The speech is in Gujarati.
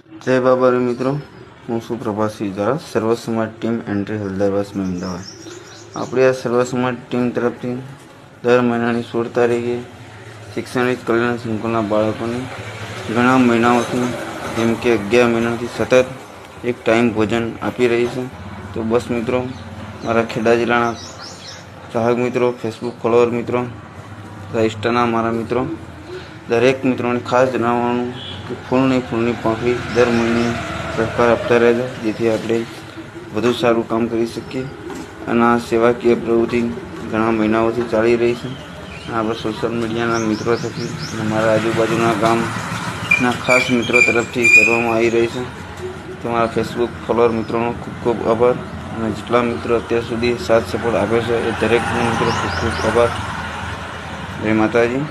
જય બાબારી મિત્રો, હું છું પ્રભાસિંહ દ્વારા સર્વ સમાજ ટીમ એન્ટ્રી હલદરવાસમાં અમદાવાદ. આપણી આ સર્વ સમાજ ટીમ તરફથી દર મહિનાની 16 તારીખે શિક્ષણિક કલ્યાણ સંકુલના બાળકોને ઘણા મહિનાઓથી જેમ કે 11 મહિનાથી સતત એક ટાઈમ ભોજન આપી રહી છે. તો બસ મિત્રો, મારા ખેડા જિલ્લાના ચાહક મિત્રો, ફેસબુક ફોલોવર મિત્રો, ઇન્સ્ટાના મારા મિત્રો, દરેક મિત્રોને ખાસ જણાવવાનું કે ફૂલની પાંખડી દર મહિને સહકાર આપતા રહેજો, જેથી આપણે વધુ સારું કામ કરી શકીએ. અને આ સેવાકીય પ્રવૃત્તિ ઘણા મહિનાઓથી ચાલી રહી છે. આપણા સોશિયલ મીડિયાના મિત્રો થકી અને મારા આજુબાજુના ગામના ખાસ મિત્રો તરફથી કરવામાં આવી રહી છે. તમારા ફેસબુક ફોલોવર મિત્રોનો ખૂબ ખૂબ આભાર. અને જેટલા મિત્રો અત્યાર સુધી સાથ સપોર્ટ આપે છે એ દરેક મિત્રો ખૂબ ખૂબ આભાર. જય માતાજી.